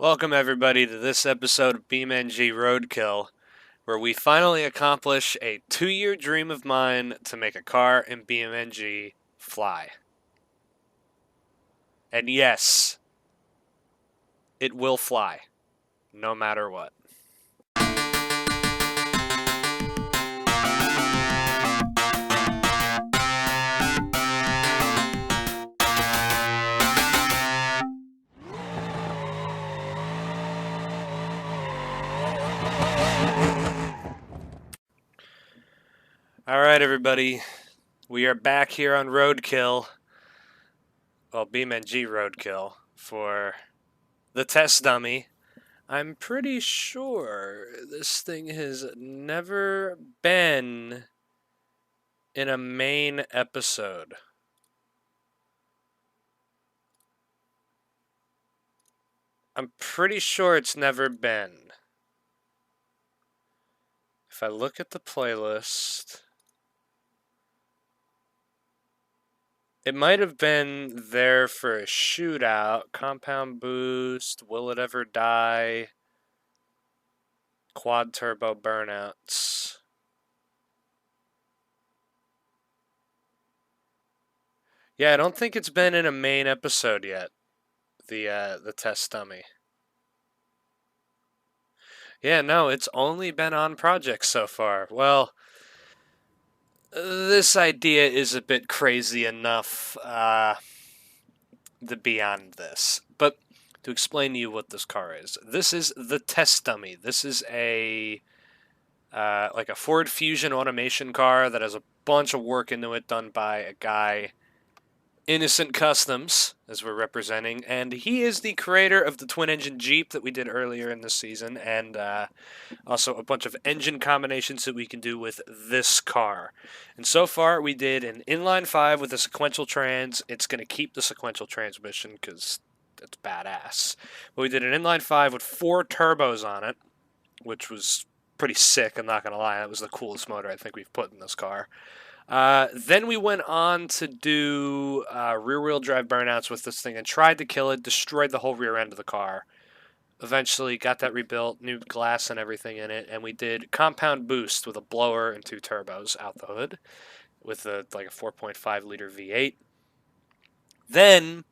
Welcome everybody to this episode of BeamNG Roadkill, where we finally accomplish a 2-year dream of mine to make a car in BeamNG fly. And yes, it will fly, no matter what. Alright everybody, we are back here on Roadkill, well BeamNG Roadkill, for the test dummy. I'm pretty sure this thing has never been in a main episode. I'm pretty sure it's never been. If I look at the playlist, it might have been there for a shootout, compound boost, will it ever die, quad turbo burnouts. Yeah, I don't think it's been in a main episode yet, the test dummy. Yeah, no, it's only been on projects so far. Well, this idea is a bit crazy enough to beyond this. But to explain to you what this car is, this is the test dummy. This is a like a Ford Fusion automation car that has a bunch of work into it done by a guy, Innocent Customs, as we're representing, and he is the creator of the twin-engine Jeep that we did earlier in this season, and also a bunch of engine combinations that we can do with this car. And so far, we did an inline 5 with a sequential trans. It's going to keep the sequential transmission because it's badass. But we did an inline 5 with 4 turbos on it, which was pretty sick, I'm not going to lie. That was the coolest motor I think we've put in this car. Then we went on to do rear-wheel drive burnouts with this thing and tried to kill it, destroyed the whole rear end of the car. Eventually got that rebuilt, new glass and everything in it, and we did compound boost with a blower and 2 turbos out the hood with like a 4.5 liter V8. Then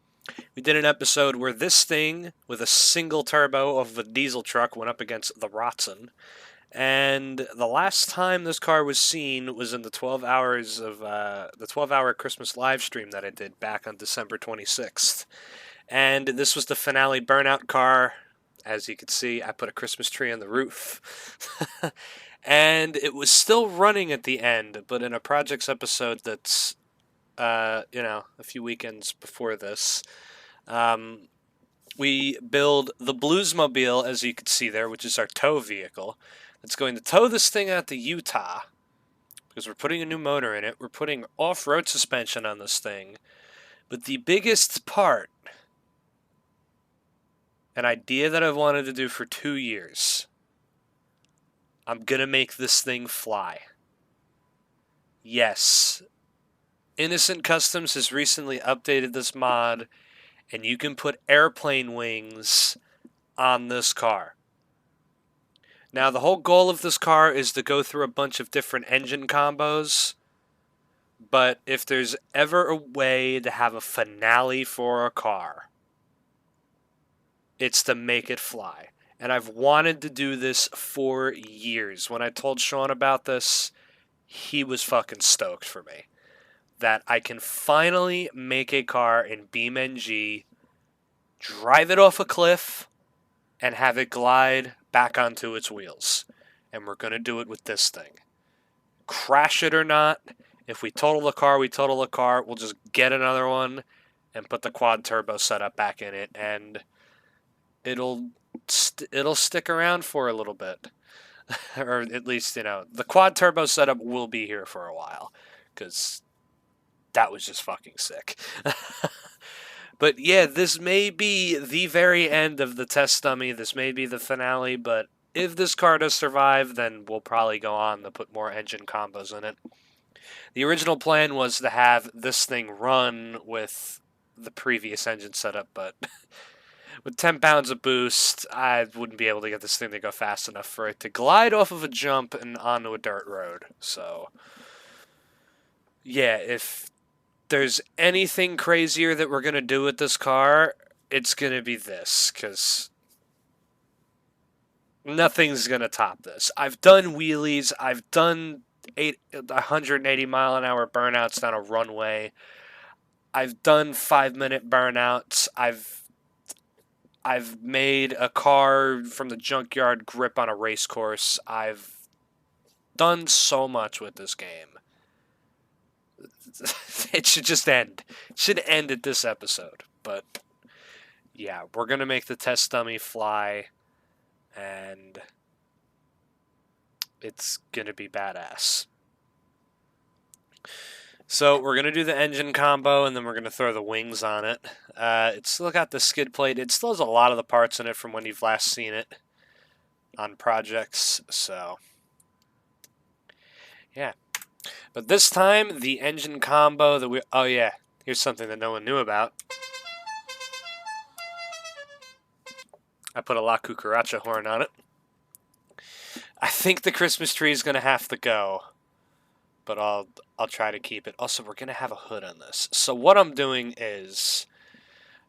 we did an episode where this thing with a single turbo of a diesel truck went up against the Rotson. And the last time this car was seen was in the 12 hours of the 12-hour Christmas live stream that I did back on December 26th. And this was the finale burnout car. As you can see, I put a Christmas tree on the roof. And it was still running at the end, but in a projects episode that's, a few weekends before this, we build the Bluesmobile, as you can see there, which is our tow vehicle. It's going to tow this thing out to Utah because we're putting a new motor in it. We're putting off-road suspension on this thing. But the biggest part, an idea that I've wanted to do for 2 years, I'm going to make this thing fly. Yes, Innocent Customs has recently updated this mod, and you can put airplane wings on this car. Now, the whole goal of this car is to go through a bunch of different engine combos, but if there's ever a way to have a finale for a car, it's to make it fly. And I've wanted to do this for years. When I told Sean about this, he was fucking stoked for me. That I can finally make a car in BeamNG, drive it off a cliff, and have it glide back onto its wheels. And we're going to do it with this thing. Crash it or not, if we total the car, we total the car. We'll just get another one and put the quad turbo setup back in it, and it'll stick around for a little bit. Or at least, the quad turbo setup will be here for a while, because that was just fucking sick. But yeah, this may be the very end of the test dummy. This may be the finale, but if this car does survive, then we'll probably go on to put more engine combos in it. The original plan was to have this thing run with the previous engine setup, but with 10 pounds of boost, I wouldn't be able to get this thing to go fast enough for it to glide off of a jump and onto a dirt road. So, yeah, if there's anything crazier that we're going to do with this car, it's going to be this, because nothing's going to top this. I've done wheelies. I've done 180 mile an hour burnouts down a runway. I've done 5-minute burnouts. I've made a car from the junkyard grip on a race course. I've done so much with this game. It should just end. It should end at this episode. But yeah, we're going to make the test dummy fly, and it's going to be badass. So we're going to do the engine combo, and then we're going to throw the wings on it. It's still got the skid plate. It still has a lot of the parts in it from when you've last seen it on projects. So, yeah. But this time, the engine combo that we... Oh, yeah. Here's something that no one knew about. I put a La Cucaracha horn on it. I think the Christmas tree is going to have to go, but I'll try to keep it. Also, we're going to have a hood on this. So what I'm doing is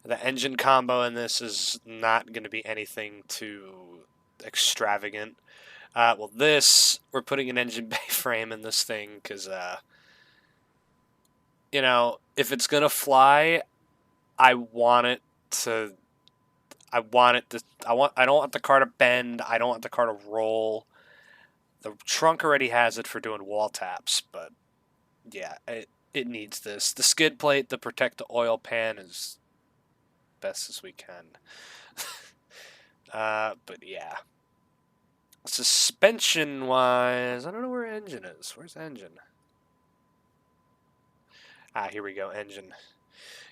the engine combo in this is not going to be anything too extravagant. Well, we're putting an engine bay frame in this thing because, you know, if it's going to fly, I don't want the car to bend. I don't want the car to roll. The trunk already has it for doing wall taps, but yeah, it needs this. The skid plate to protect the oil pan is best as we can. But yeah. Suspension-wise, I don't know where engine is. Where's engine? Ah, here we go, engine.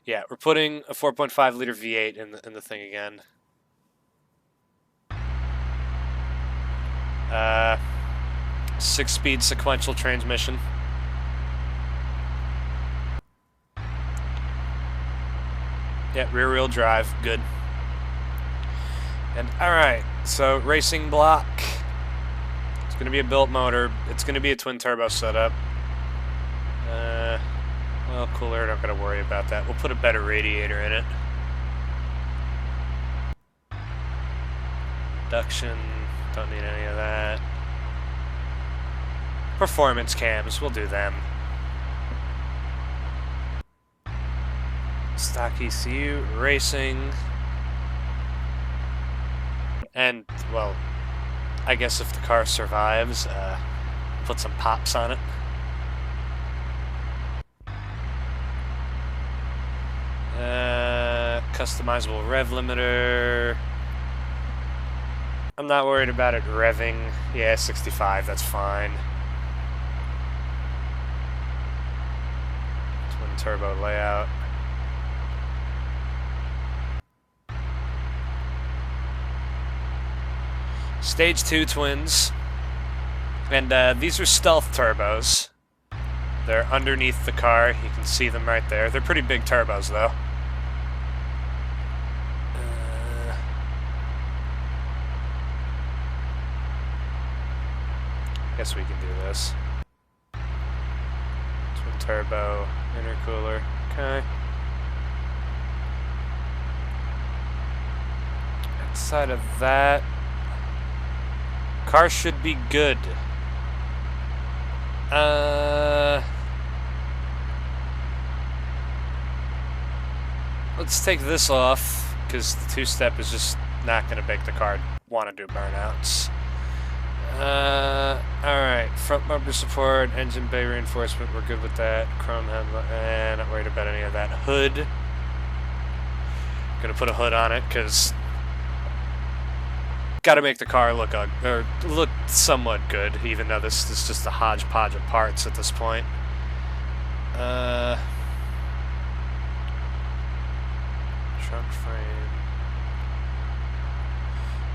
Yeah, we're putting a 4.5 liter V8 in the thing again. 6-speed sequential transmission. Yeah, rear-wheel drive, good. And alright, so racing block. It's going to be a built motor. It's going to be a twin-turbo setup. Well, cooler, not going to worry about that. We'll put a better radiator in it. Induction, don't need any of that. Performance cams, we'll do them. Stock ECU, racing. And, well, I guess if the car survives, put some pops on it. Customizable rev limiter. I'm not worried about it revving. Yeah, 65, that's fine. Twin turbo layout. Stage 2 twins. And these are stealth turbos. They're underneath the car. You can see them right there. They're pretty big turbos, though. Guess we can do this. Twin turbo, intercooler. Okay. Outside of that, car should be good. Let's take this off, because the two-step is just not going to make the car want to do burnouts. Alright, front bumper support, engine bay reinforcement, we're good with that. Chrome headlight, not worried about any of that. Hood. Gonna put a hood on it, because gotta make the car look somewhat good, even though this is just a hodgepodge of parts at this point. Trunk frame.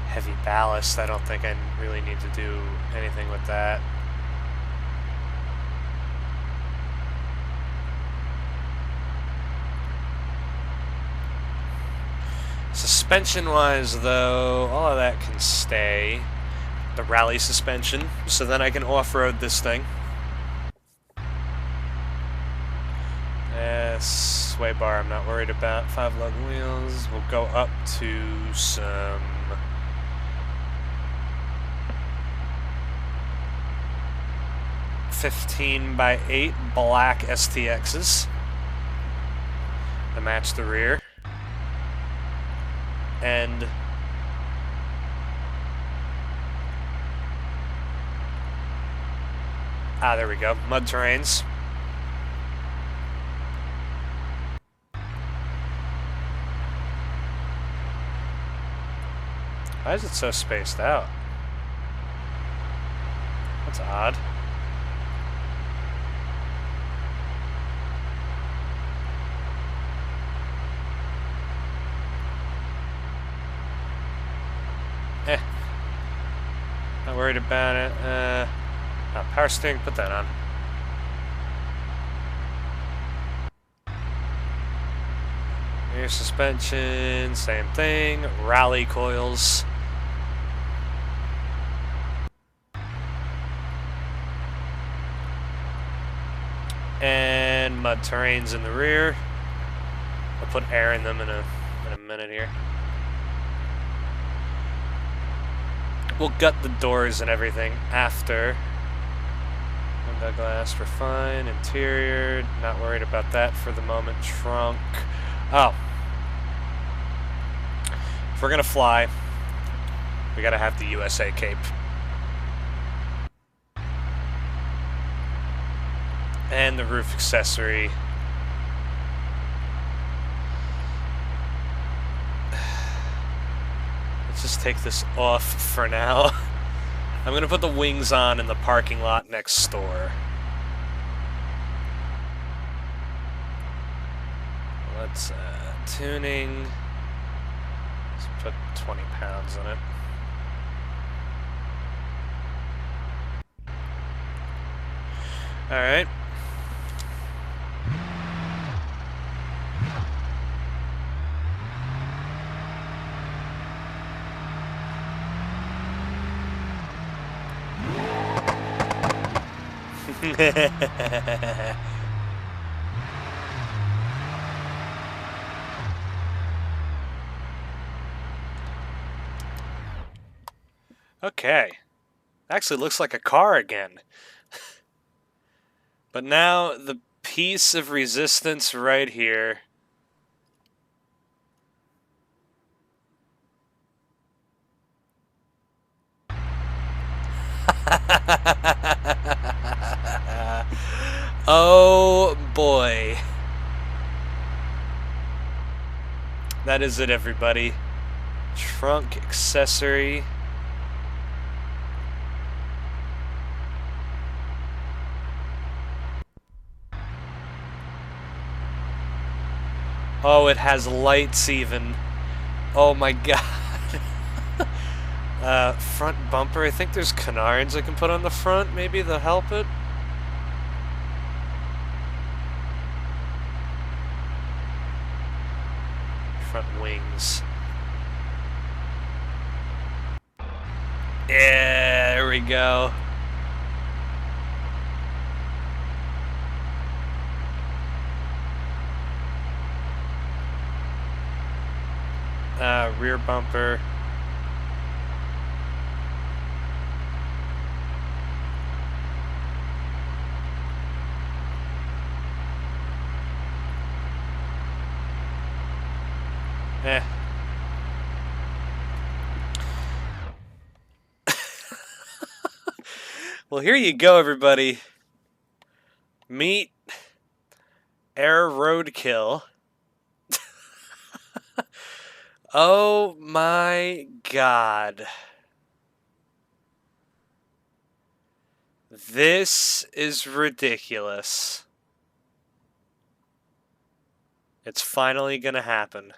Heavy ballast, I don't think I really need to do anything with that. Suspension-wise, though, all of that can stay. The rally suspension, so then I can off-road this thing. Sway bar I'm not worried about. 5 lug wheels. We'll go up to some 15x8 black STXs to match the rear. And there we go. Mud terrains. Why is it so spaced out? That's odd. Not worried about it. Power steering, put that on. Rear suspension, same thing. Rally coils. And mud terrains in the rear. I'll put air in them in a minute here. We'll gut the doors and everything after. Window glass, we're fine. Interior, not worried about that for the moment. Trunk. Oh. If we're gonna fly, we gotta have the USA cape. And the roof accessory. Let's just take this off for now. I'm gonna put the wings on in the parking lot next door. Let's, tuning. Let's put 20 pounds on it. Alright. Okay. Actually looks like a car again. But now the piece of resistance right here. Oh boy. That is it, everybody. Trunk accessory. Oh, it has lights even. Oh my god. Front bumper. I think there's canards I can put on the front. Maybe they'll help it. Front wings. Yeah, there we go. Rear bumper. Well, here you go, everybody. Meet Air Roadkill. Oh my god. This is ridiculous. It's finally gonna happen.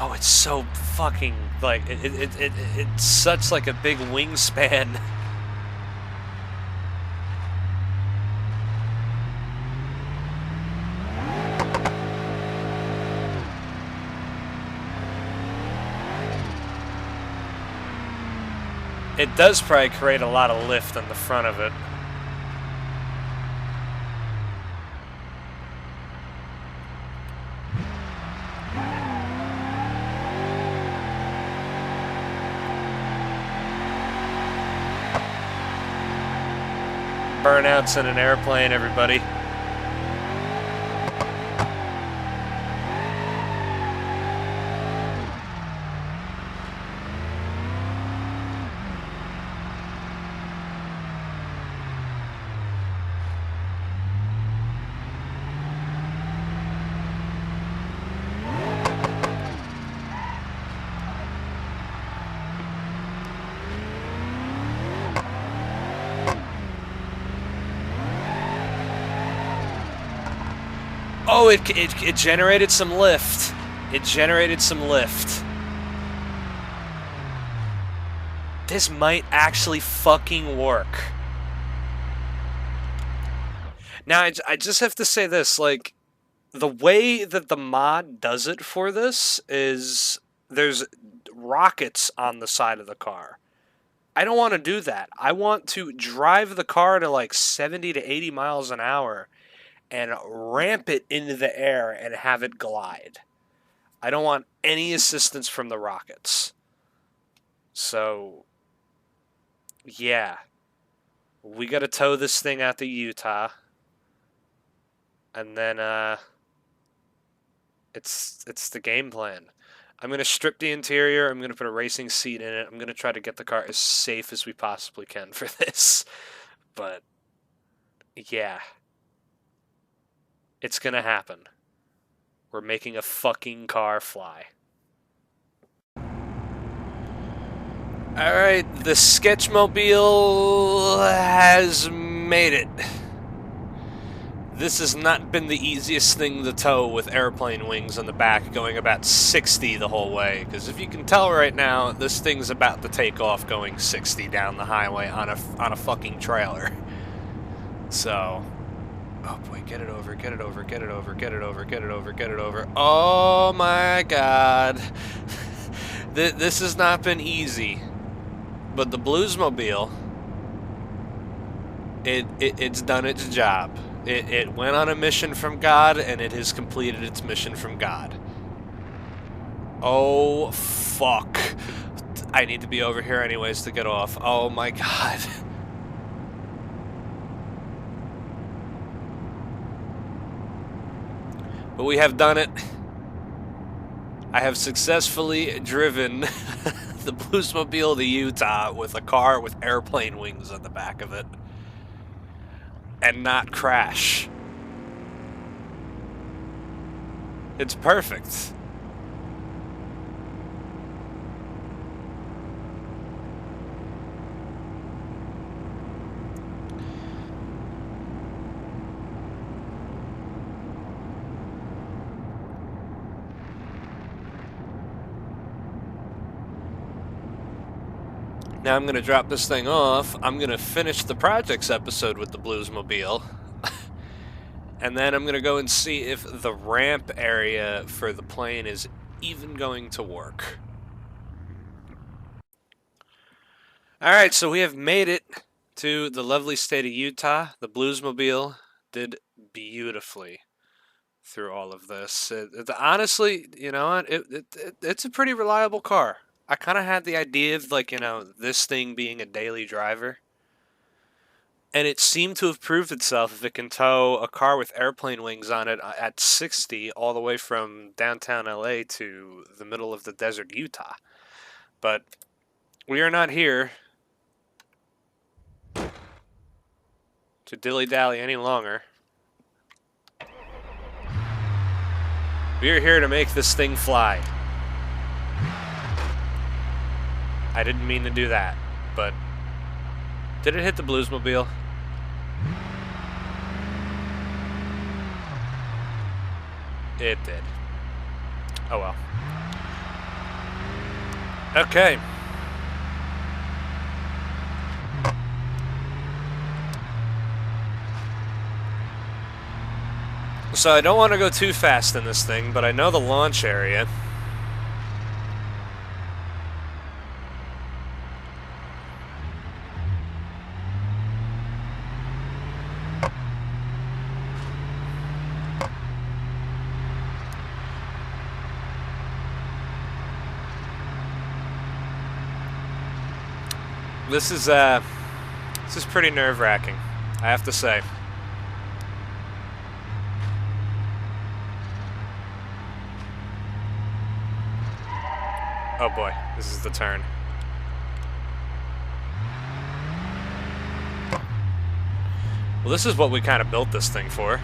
Oh, it's so fucking, like, it's such like a big wingspan. It does probably create a lot of lift on the front of it. Burnouts in an airplane, everybody. Oh, it generated some lift. It generated some lift. This might actually fucking work. Now, I just have to say this, like, the way that the mod does it for this is there's rockets on the side of the car. I don't want to do that. I want to drive the car to like 70 to 80 miles an hour and ramp it into the air and have it glide. I don't want any assistance from the rockets. So, yeah. We gotta tow this thing out to Utah. And then, it's the game plan. I'm gonna strip the interior, I'm gonna put a racing seat in it, I'm gonna try to get the car as safe as we possibly can for this. But, yeah. It's gonna happen. We're making a fucking car fly. Alright, the Sketchmobile has made it. This has not been the easiest thing to tow with airplane wings on the back going about 60 the whole way. Because if you can tell right now, this thing's about to take off going 60 down the highway on a fucking trailer. So... oh boy, get it over, get it over, get it over, get it over, get it over, get it over. Oh my god. This has not been easy. But the Bluesmobile, it's done its job. It went on a mission from God, and it has completed its mission from God. Oh, fuck. I need to be over here anyways to get off. Oh my god. But we have done it. I have successfully driven the Bluesmobile to Utah with a car with airplane wings on the back of it. And not crash. It's perfect. Now I'm going to drop this thing off. I'm going to finish the projects episode with the Bluesmobile. And then I'm going to go and see if the ramp area for the plane is even going to work. Alright, so we have made it to the lovely state of Utah. The Bluesmobile did beautifully through all of this. Honestly, you know what? It's a pretty reliable car. I kind of had the idea of, like, you know, this thing being a daily driver. And it seemed to have proved itself if it can tow a car with airplane wings on it at 60 all the way from downtown LA to the middle of the desert, Utah. But we are not here to dilly-dally any longer. We are here to make this thing fly. I didn't mean to do that, but did it hit the Bluesmobile? It did. Oh well. Okay. So I don't want to go too fast in this thing, but I know the launch area. This is pretty nerve-wracking, I have to say. Oh boy, this is the turn. Well, this is what we kind of built this thing for.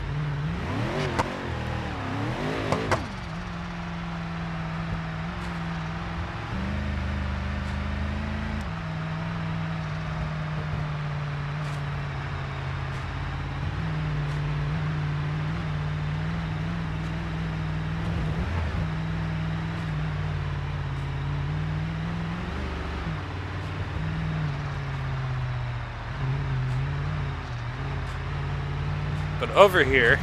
But over here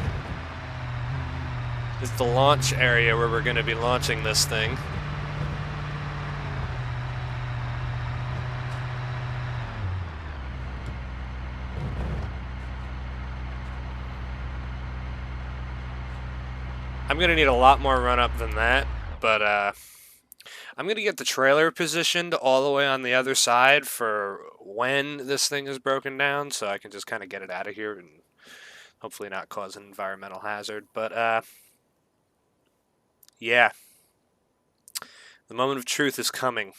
is the launch area where we're going to be launching this thing. I'm going to need a lot more run-up than that, but I'm going to get the trailer positioned all the way on the other side for when this thing is broken down, so I can just kind of get it out of here and hopefully not cause an environmental hazard. But, yeah. The moment of truth is coming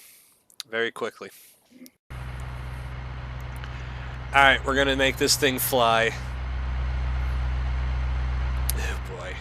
very quickly. Alright, we're going to make this thing fly. Oh, boy.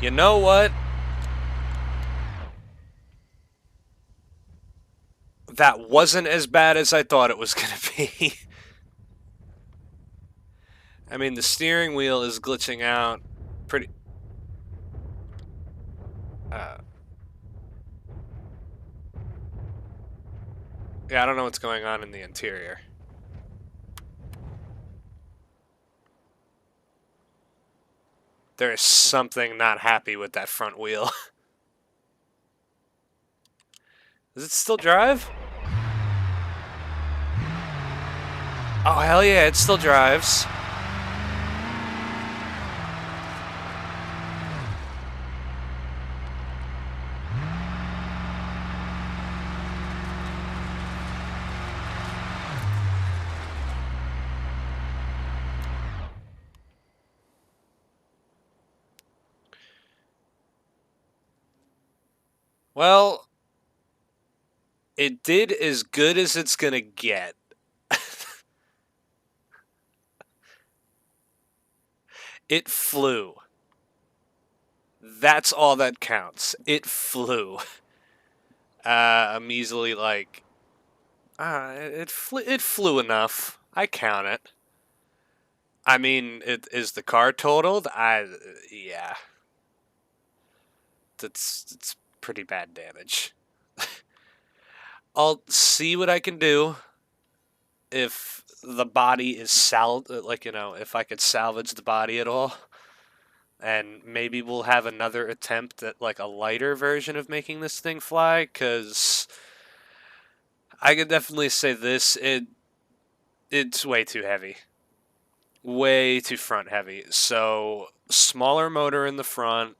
You know what? That wasn't as bad as I thought it was going to be. I mean, the steering wheel is glitching out pretty... yeah, I don't know what's going on in the interior. There is something not happy with that front wheel. Does it still drive? Oh, hell yeah, it still drives. Well, it did as good as it's gonna get. It flew. That's all that counts. It flew. I'm easily like, it flew enough. I count it. I mean, is the car totaled? Yeah. It's pretty bad damage. I'll see what I can do if the body is if I could salvage the body at all. And maybe we'll have another attempt at like a lighter version of making this thing fly, because I could definitely say this, it's way too heavy. Way too front heavy. So, smaller motor in the front.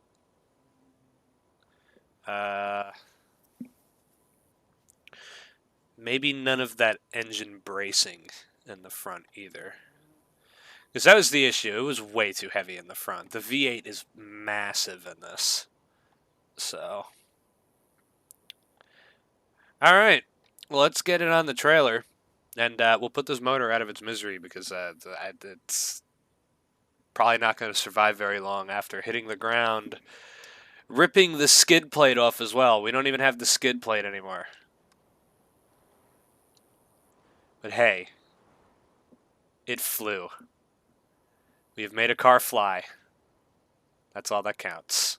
Maybe none of that engine bracing in the front either. Because that was the issue. It was way too heavy in the front. The V8 is massive in this. So. Alright. Well, let's get it on the trailer. And we'll put this motor out of its misery, because it's probably not going to survive very long after hitting the ground. Ripping the skid plate off as well. We don't even have the skid plate anymore. But hey, it flew. We have made a car fly. That's all that counts.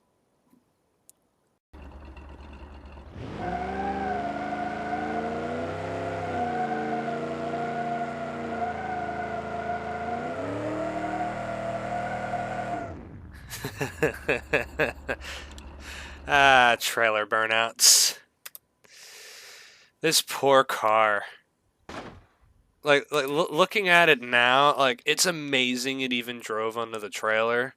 trailer burnouts. This poor car. Like looking at it now, like, it's amazing it even drove under the trailer.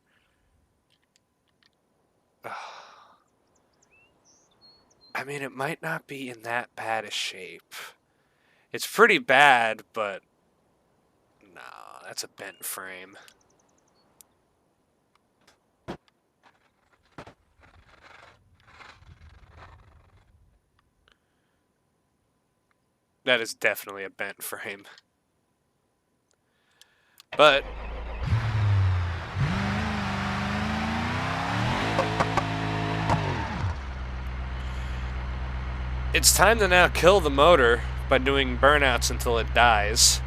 I mean, it might not be in that bad a shape. It's pretty bad, but no, that's a bent frame. That is definitely a bent frame. But it's time to now kill the motor by doing burnouts until it dies.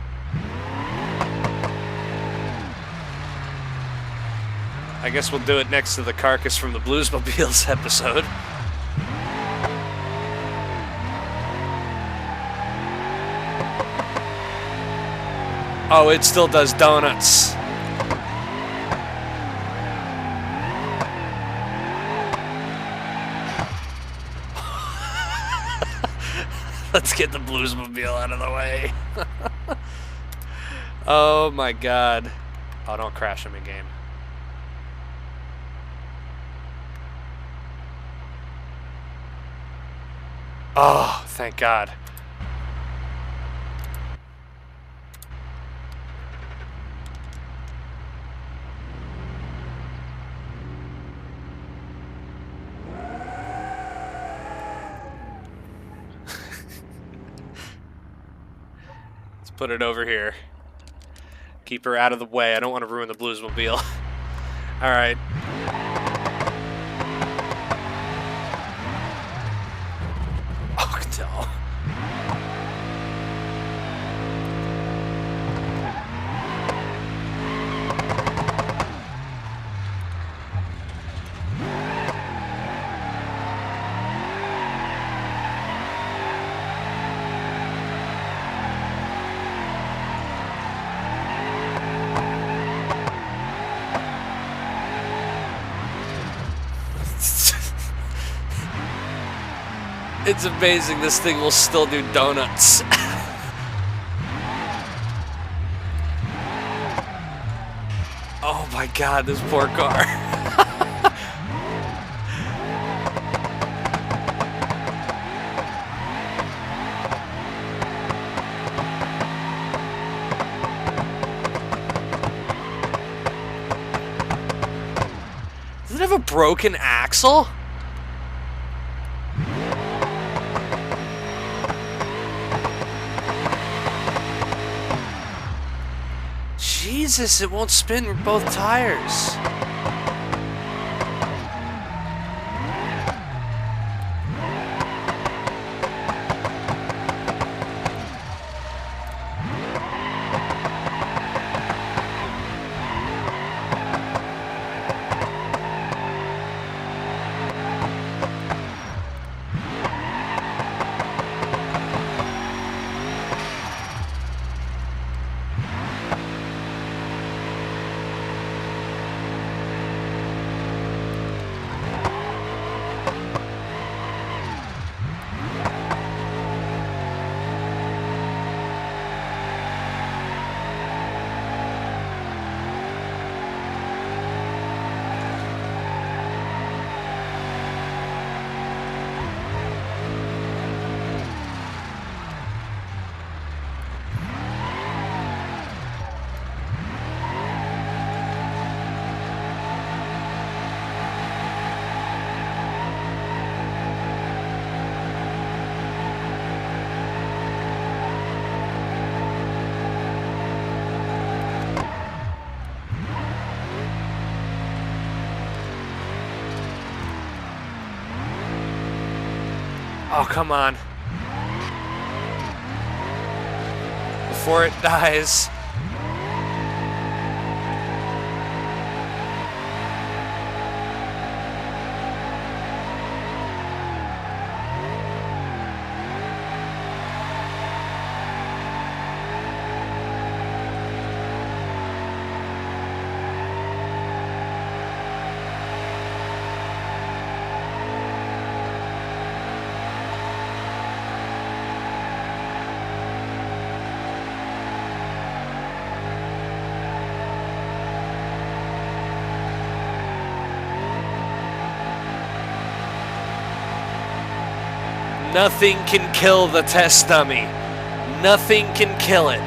I guess we'll do it next to the carcass from the Bluesmobiles episode. Oh, it still does donuts. Let's get the Bluesmobile out of the way. Oh my god. Oh, don't crash him in game. Oh, thank god. Let's put it over here. Keep her out of the way. I don't want to ruin the Bluesmobile. Alright. Oh, no. It's amazing this thing will still do donuts. Oh my god, this poor car. Does it have a broken axle? Jesus, it won't spin with both tires. Oh, come on. Before it dies. Nothing can kill the test dummy. Nothing can kill it.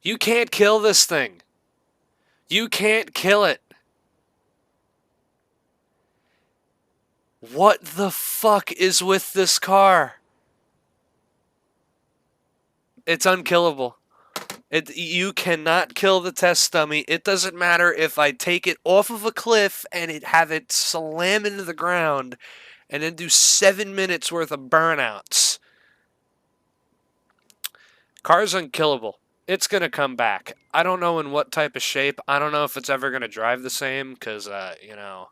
You can't kill this thing. You can't kill it. What the fuck is with this car? It's unkillable. You cannot kill the test dummy. It doesn't matter if I take it off of a cliff and have it slam into the ground and then do 7 minutes worth of burnouts. Car's unkillable. It's going to come back. I don't know in what type of shape. I don't know if it's ever going to drive the same because, you know,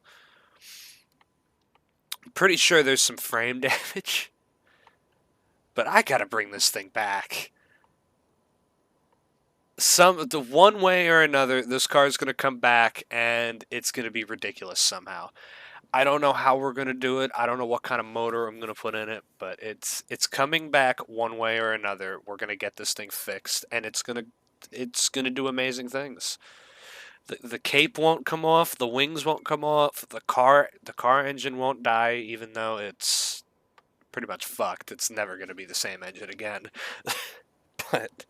I'm pretty sure there's some frame damage. But I got to bring this thing back. The one way or another, this car is going to come back and it's going to be ridiculous somehow. I don't know how we're going to do it. I don't know what kind of motor I'm going to put in it, but it's coming back one way or another. We're going to get this thing fixed and it's going to do amazing things. The cape won't come off, the wings won't come off, the car engine won't die even though it's pretty much fucked. It's never going to be the same engine again. But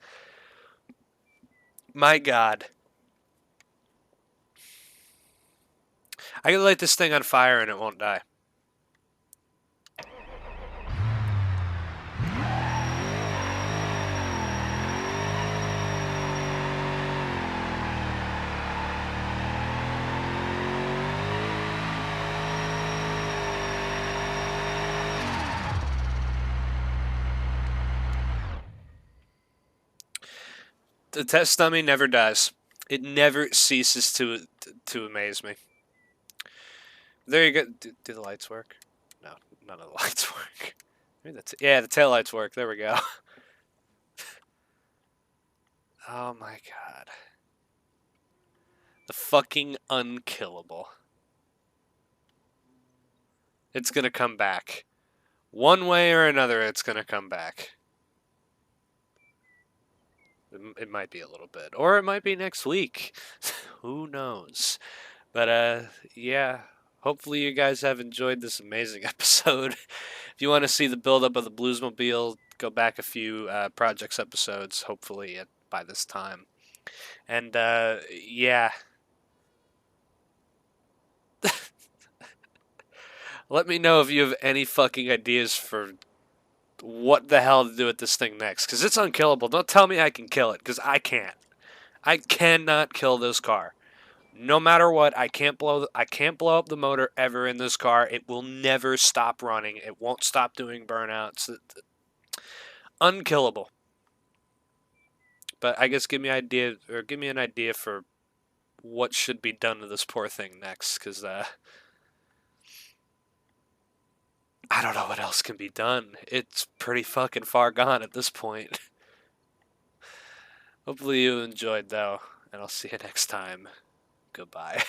my God. I can light this thing on fire and it won't die. The test dummy never dies. It never ceases to amaze me. There you go. Do the lights work? No, none of the lights work. Maybe yeah, the tail lights work. There we go. Oh my God. The fucking unkillable. It's gonna come back. One way or another, it's gonna come back. It might be a little bit. Or it might be next week. Who knows? But, yeah. Hopefully you guys have enjoyed this amazing episode. If you want to see the build-up of the Bluesmobile, go back a few projects episodes, hopefully by this time. And, yeah. Let me know if you have any fucking ideas for what the hell to do with this thing next. Because it's unkillable. Don't tell me I can kill it, because I can't. I cannot kill this car. No matter what, I can't blow up the motor ever in this car. It will never stop running. It won't stop doing burnouts. Unkillable. But I guess give me an idea for what should be done to this poor thing next, because I don't know what else can be done. It's pretty fucking far gone at this point. Hopefully you enjoyed, though, and I'll see you next time. Goodbye.